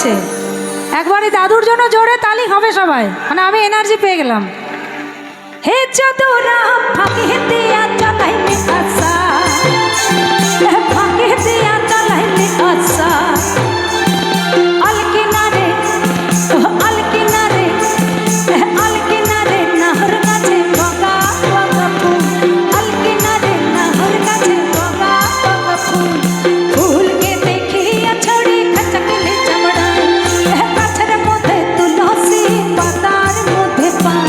হয়েছে। একবারে দাদুর জন্য জোরে তালি হবে সবাই, মানে আমি এনার্জি পেয়ে গেলাম। হে চতুরা ফাঁকি দিয়া চালাইলে আশা, ফাঁকি দিয়া চালাইলে আশা, আলকিনারে আলকিনারে আলকিনারে নাহর কাছে বগা বগা ফুল, আলকিনারে নাহর কাছে বগা বগা ফুল, ফুলকে দেখিয়া ছড়ি খচকলে চামড়ায়, গাছের মধ্যে তুলসী পাতার মধ্যে পান,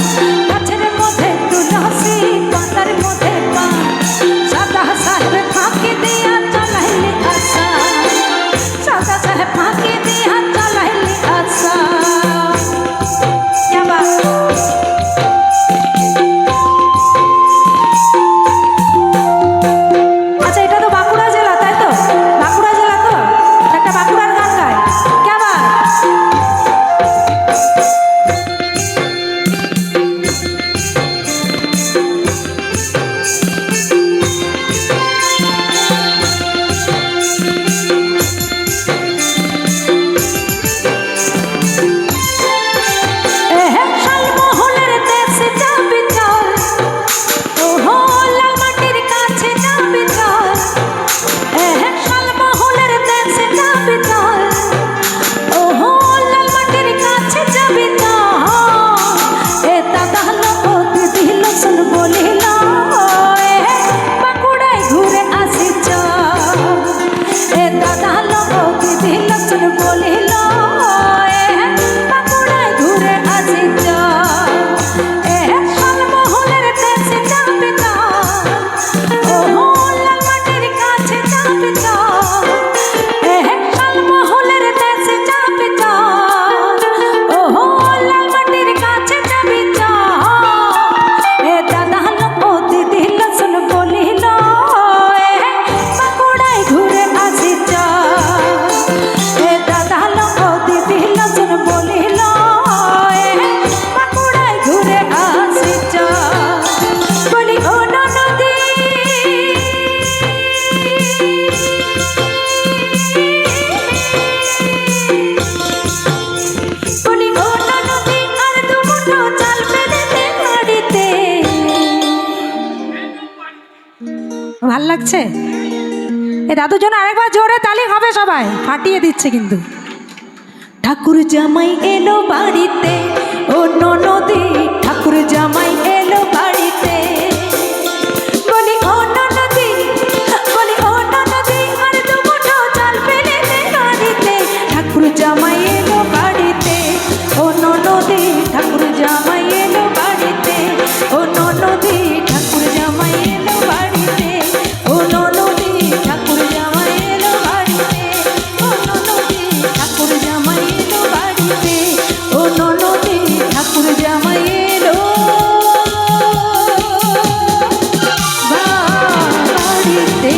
গাছের মধ্যে তুলসী পাতার মধ্যে পান, সাদা সাহেব ফাঁকি দিয়া চালাইলে আশা, সাদা সাহেব ফাঁকি দিয়া চালাইলে আশা। আচ্ছা, এটা তো বাঁকুড়া জেলা, তাই তো? বাঁকুড়া জেলা তো, একটা বাঁকুড়ার গান গায় কেবা। ভাল লাগছে? এ দাদুর জন্য আরেকবার জোরে তালি হবে সবাই, ফাটিয়ে দিচ্ছে কিন্তু। ঠাকুর জামাই এলো বাড়িতে, ও ননদী ঠাকুর জামাই এলো বাড়িতে, বলি ও ননদী, বলি ও ননদী আর দু মুঠো চাল ফেলে দে বাড়িতে, ঠাকুর জামাই এলো বাড়িতে, ও ননদী ঠাকুর জামাই এলো বাড়িতে, ও ননদী ঠাকুর জামাই এলো বাড়িতে, ও ননদী ঠাকুর জামাই এলো বাড়িতে, ও ননদী ঠাকুর জামাই এলো বাড়িতে, ও ননদী ঠাকুর জামাই এলো বাড়িতে।